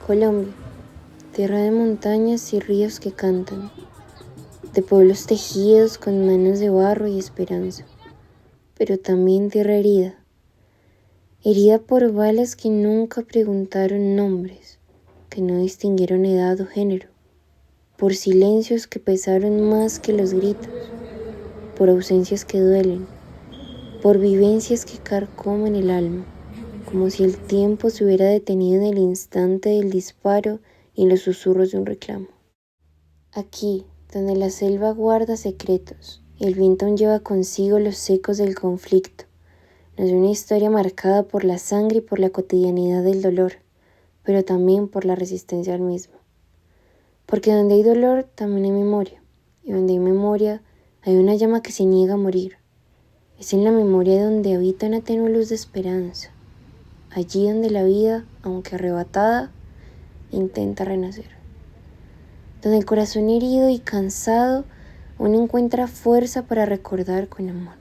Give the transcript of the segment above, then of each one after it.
Colombia, tierra de montañas y ríos que cantan, de pueblos tejidos con manos de barro y esperanza, pero también tierra herida, herida por balas que nunca preguntaron nombres, que no distinguieron edad o género, por silencios que pesaron más que los gritos, por ausencias que duelen, por vivencias que carcomen el alma, como si el tiempo se hubiera detenido en el instante del disparo y en los susurros de un reclamo. Aquí, donde la selva guarda secretos y el viento aún lleva consigo los ecos del conflicto, nace una historia marcada por la sangre y por la cotidianidad del dolor, pero también por la resistencia al mismo. Porque donde hay dolor también hay memoria, y donde hay memoria hay una llama que se niega a morir. Es en la memoria donde habita una tenue luz de esperanza, allí donde la vida, aunque arrebatada, intenta renacer. Donde el corazón herido y cansado aún encuentra fuerza para recordar con amor.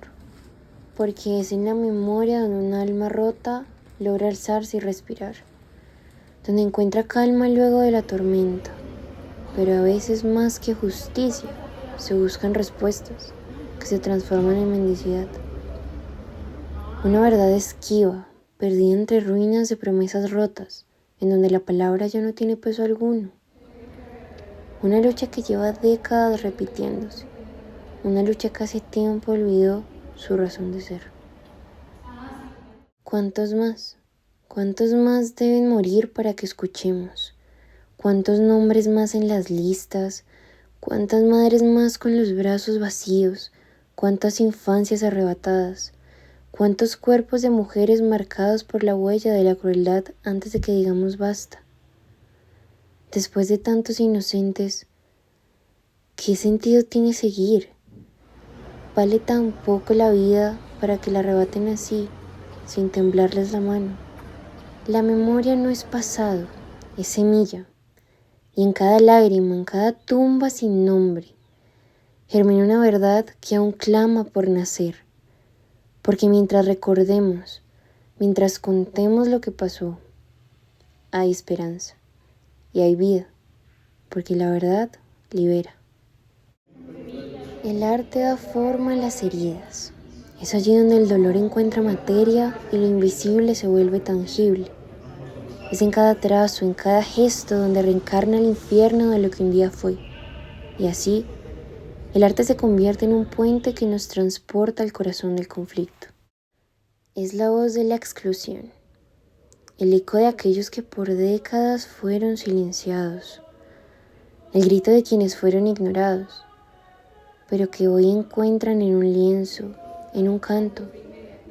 Porque es en la memoria donde un alma rota logra alzarse y respirar. Donde encuentra calma luego de la tormenta. Pero a veces más que justicia, se buscan respuestas que se transforman en mendicidad. Una verdad esquiva, perdida entre ruinas de promesas rotas, en donde la palabra ya no tiene peso alguno. Una lucha que lleva décadas repitiéndose, una lucha que hace tiempo olvidó su razón de ser. ¿Cuántos más? ¿Cuántos más deben morir para que escuchemos? ¿Cuántos nombres más en las listas? ¿Cuántas madres más con los brazos vacíos? ¿Cuántas infancias arrebatadas? ¿Cuántos cuerpos de mujeres marcados por la huella de la crueldad antes de que digamos basta? Después de tantos inocentes, ¿qué sentido tiene seguir? ¿Vale tan poco la vida para que la arrebaten así, sin temblarles la mano? La memoria no es pasado, es semilla, y en cada lágrima, en cada tumba sin nombre, germina una verdad que aún clama por nacer. Porque mientras recordemos, mientras contemos lo que pasó, hay esperanza y hay vida, porque la verdad libera. El arte da forma a las heridas. Es allí donde el dolor encuentra materia y lo invisible se vuelve tangible. Es en cada trazo, en cada gesto donde reencarna el infierno de lo que un día fue. Y así, el arte se convierte en un puente que nos transporta al corazón del conflicto. Es la voz de la exclusión, el eco de aquellos que por décadas fueron silenciados, el grito de quienes fueron ignorados, pero que hoy encuentran en un lienzo, en un canto,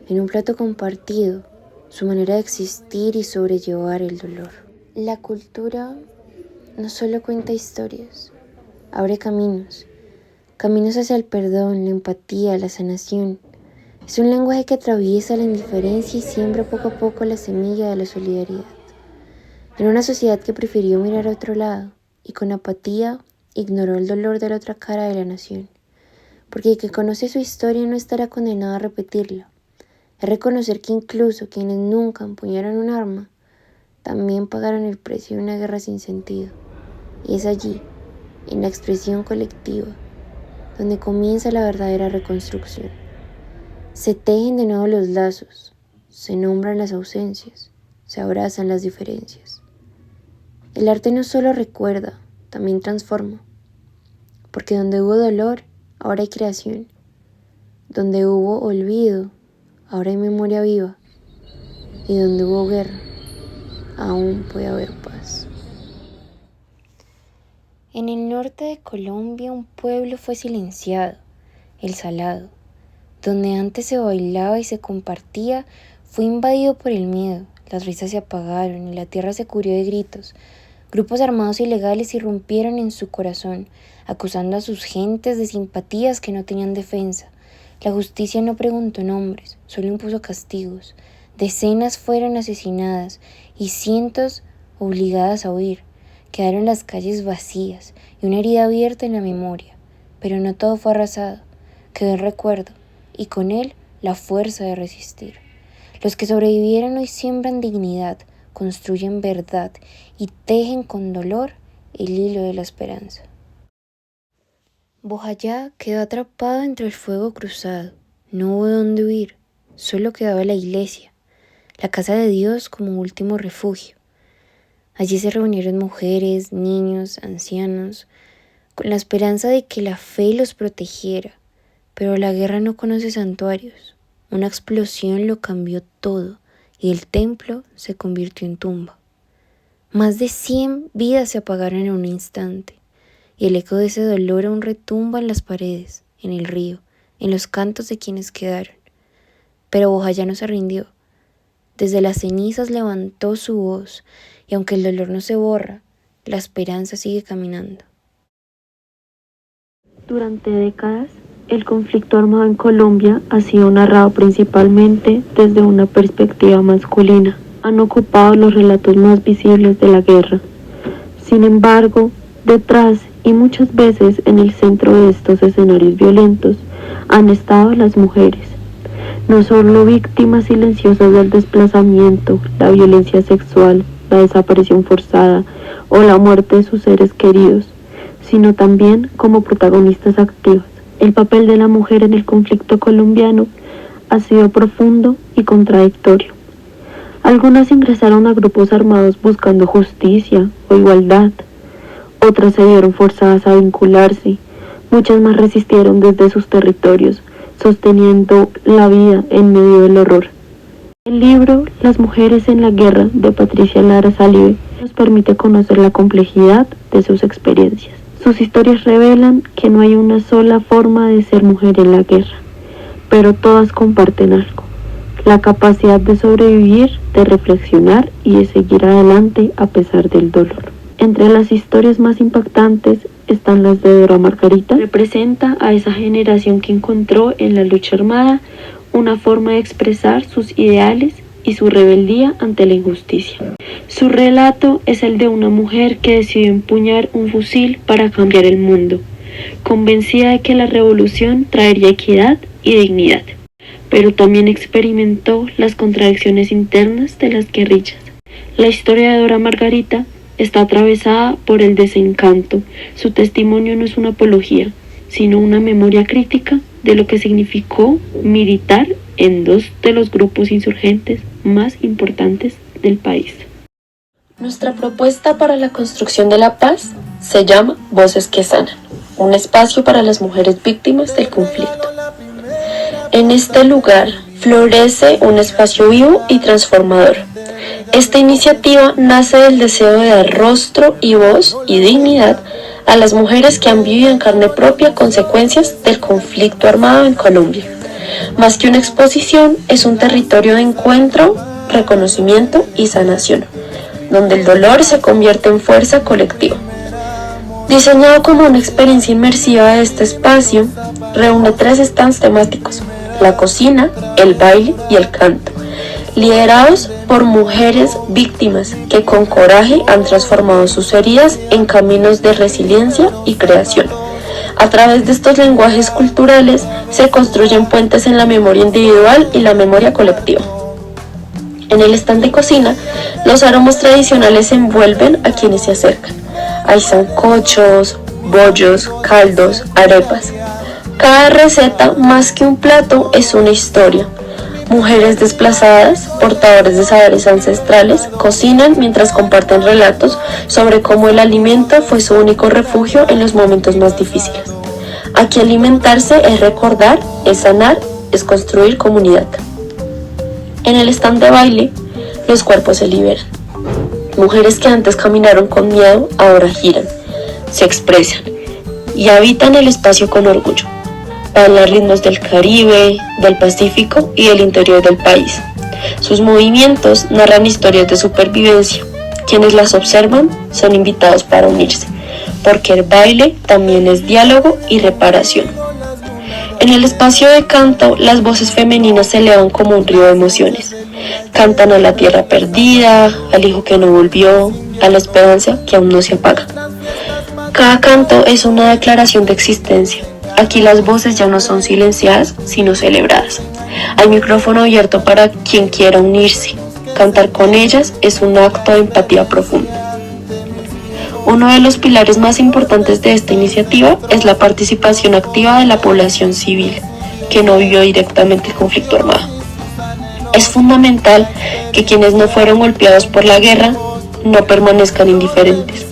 en un plato compartido, su manera de existir y sobrellevar el dolor. La cultura no solo cuenta historias, abre caminos, caminos hacia el perdón, la empatía, la sanación. Es un lenguaje que atraviesa la indiferencia y siembra poco a poco la semilla de la solidaridad. En una sociedad que prefirió mirar a otro lado y con apatía ignoró el dolor de la otra cara de la nación. Porque el que conoce su historia no estará condenado a repetirla. Es reconocer que incluso quienes nunca empuñaron un arma, también pagaron el precio de una guerra sin sentido. Y es allí, en la expresión colectiva, donde comienza la verdadera reconstrucción. Se tejen de nuevo los lazos, se nombran las ausencias, se abrazan las diferencias. El arte no solo recuerda, también transforma. Porque donde hubo dolor, ahora hay creación. Donde hubo olvido, ahora hay memoria viva. Y donde hubo guerra, aún puede haber paz. En el norte de Colombia un pueblo fue silenciado, el Salado. Donde antes se bailaba y se compartía, fue invadido por el miedo. Las risas se apagaron y la tierra se cubrió de gritos. Grupos armados ilegales irrumpieron en su corazón, acusando a sus gentes de simpatías que no tenían defensa. La justicia no preguntó nombres, solo impuso castigos. Decenas fueron asesinadas y cientos obligadas a huir. Quedaron las calles vacías y una herida abierta en la memoria. Pero no todo fue arrasado, quedó el recuerdo y con él la fuerza de resistir. Los que sobrevivieron hoy siembran dignidad, construyen verdad y tejen con dolor el hilo de la esperanza. Bojayá quedó atrapado entre el fuego cruzado. No hubo dónde huir, solo quedaba la iglesia, la casa de Dios como último refugio. Allí se reunieron mujeres, niños, ancianos, con la esperanza de que la fe los protegiera. Pero la guerra no conoce santuarios. Una explosión lo cambió todo y el templo se convirtió en tumba. Más de 100 vidas se apagaron en un instante y el eco de ese dolor aún retumba en las paredes, en el río, en los cantos de quienes quedaron. Pero Bojayá no se rindió. Desde las cenizas levantó su voz y aunque el dolor no se borra, la esperanza sigue caminando. Durante décadas, el conflicto armado en Colombia ha sido narrado principalmente desde una perspectiva masculina. Han ocupado los relatos más visibles de la guerra. Sin embargo, detrás y muchas veces en el centro de estos escenarios violentos han estado las mujeres. No solo víctimas silenciosas del desplazamiento, la violencia sexual, la desaparición forzada o la muerte de sus seres queridos, sino también como protagonistas activas. El papel de la mujer en el conflicto colombiano ha sido profundo y contradictorio. Algunas ingresaron a grupos armados buscando justicia o igualdad, otras se vieron forzadas a vincularse, muchas más resistieron desde sus territorios, sosteniendo la vida en medio del horror. El libro Las mujeres en la guerra de Patricia Lara Salive nos permite conocer la complejidad de sus experiencias. Sus historias revelan que no hay una sola forma de ser mujer en la guerra, pero todas comparten algo: la capacidad de sobrevivir, de reflexionar y de seguir adelante a pesar del dolor. Entre las historias más impactantes están las de Dora Margarita. Representa a esa generación que encontró en la lucha armada una forma de expresar sus ideales y su rebeldía ante la injusticia. Su relato es el de una mujer que decidió empuñar un fusil para cambiar el mundo, convencida de que la revolución traería equidad y dignidad, pero también experimentó las contradicciones internas de las guerrillas. La historia de Dora Margarita está atravesada por el desencanto. Su testimonio no es una apología, sino una memoria crítica de lo que significó militar en dos de los grupos insurgentes más importantes del país. Nuestra propuesta para la construcción de la paz se llama Voces que Sanan, un espacio para las mujeres víctimas del conflicto. En este lugar florece un espacio vivo y transformador. Esta iniciativa nace del deseo de dar rostro y voz y dignidad a las mujeres que han vivido en carne propia consecuencias del conflicto armado en Colombia. Más que una exposición, es un territorio de encuentro, reconocimiento y sanación, donde el dolor se convierte en fuerza colectiva. Diseñado como una experiencia inmersiva de este espacio, reúne 3 stands temáticos: la cocina, el baile y el canto, liderados por mujeres víctimas que con coraje han transformado sus heridas en caminos de resiliencia y creación. A través de estos lenguajes culturales se construyen puentes en la memoria individual y la memoria colectiva. En el stand de cocina, los aromas tradicionales envuelven a quienes se acercan. Hay sancochos, bollos, caldos, arepas. Cada receta, más que un plato, es una historia. Mujeres desplazadas, portadores de saberes ancestrales, cocinan mientras comparten relatos sobre cómo el alimento fue su único refugio en los momentos más difíciles. Aquí alimentarse es recordar, es sanar, es construir comunidad. En el stand de baile, los cuerpos se liberan. Mujeres que antes caminaron con miedo, ahora giran, se expresan y habitan el espacio con orgullo. Bailan ritmos del Caribe, del Pacífico y del interior del país. Sus movimientos narran historias de supervivencia. Quienes las observan son invitados para unirse, porque el baile también es diálogo y reparación. En el espacio de canto, las voces femeninas se elevan como un río de emociones. Cantan a la tierra perdida, al hijo que no volvió, a la esperanza que aún no se apaga. Cada canto es una declaración de existencia. Aquí las voces ya no son silenciadas, sino celebradas. Hay micrófono abierto para quien quiera unirse. Cantar con ellas es un acto de empatía profunda. Uno de los pilares más importantes de esta iniciativa es la participación activa de la población civil, que no vivió directamente el conflicto armado. Es fundamental que quienes no fueron golpeados por la guerra no permanezcan indiferentes.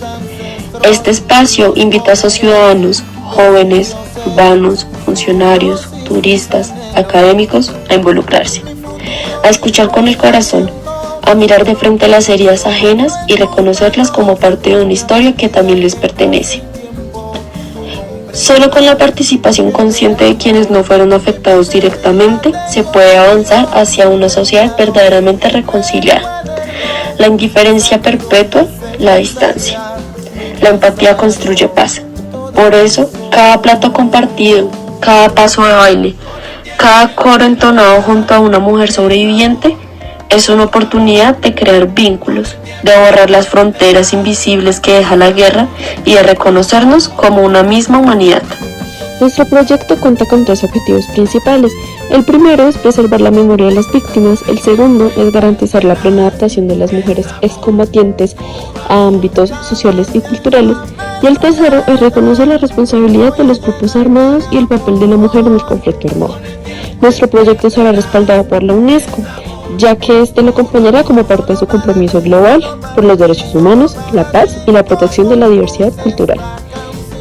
Este espacio invita a sus ciudadanos, jóvenes, urbanos, funcionarios, turistas, académicos a involucrarse, a escuchar con el corazón, a mirar de frente a las heridas ajenas y reconocerlas como parte de una historia que también les pertenece. Solo con la participación consciente de quienes no fueron afectados directamente se puede avanzar hacia una sociedad verdaderamente reconciliada. La indiferencia perpetúa la distancia. La empatía construye paz. Por eso, cada plato compartido, cada paso de baile, cada coro entonado junto a una mujer sobreviviente es una oportunidad de crear vínculos, de borrar las fronteras invisibles que deja la guerra y de reconocernos como una misma humanidad. Nuestro proyecto cuenta con 3 objetivos principales. El primero es preservar la memoria de las víctimas, el segundo es garantizar la plena adaptación de las mujeres excombatientes a ámbitos sociales y culturales, y el tercero es reconocer la responsabilidad de los grupos armados y el papel de la mujer en el conflicto armado. Nuestro proyecto será respaldado por la UNESCO, ya que este lo acompañará como parte de su compromiso global por los derechos humanos, la paz y la protección de la diversidad cultural.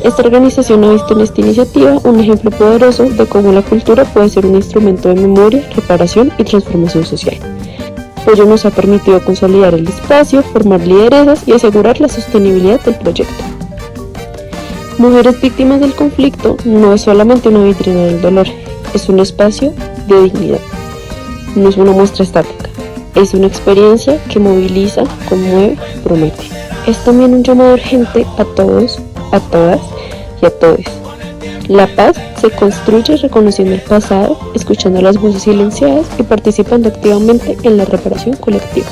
Esta organización ha visto en esta iniciativa un ejemplo poderoso de cómo la cultura puede ser un instrumento de memoria, reparación y transformación social. Ello nos ha permitido consolidar el espacio, formar lideresas y asegurar la sostenibilidad del proyecto. Mujeres víctimas del conflicto no es solamente una vitrina del dolor, es un espacio de dignidad. No es una muestra estática, es una experiencia que moviliza, conmueve, promete. Es también un llamado urgente a todos, a todas y a todos. La paz se construye reconociendo el pasado, escuchando las voces silenciadas y participando activamente en la reparación colectiva.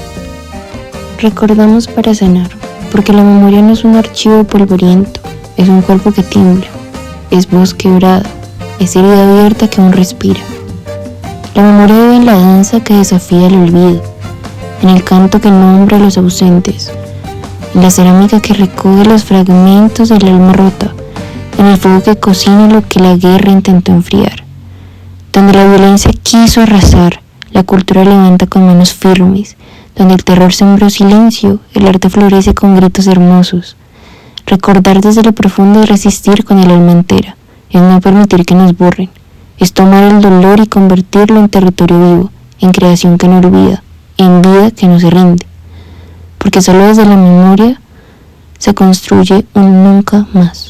Recordamos para sanar, porque la memoria no es un archivo polvoriento, es un cuerpo que tiembla, es voz quebrada, es herida abierta que aún respira. La memoria vive en la danza que desafía el olvido, en el canto que nombra a los ausentes, en la cerámica que recoge los fragmentos del alma rota, en el fuego que cocina lo que la guerra intentó enfriar. Donde la violencia quiso arrasar, la cultura levanta con manos firmes, donde el terror sembró silencio, el arte florece con gritos hermosos. Recordar desde lo profundo y resistir con el alma entera, es no permitir que nos borren, es tomar el dolor y convertirlo en territorio vivo, en creación que no olvida, en vida que no se rinde. Porque solo desde la memoria se construye un nunca más.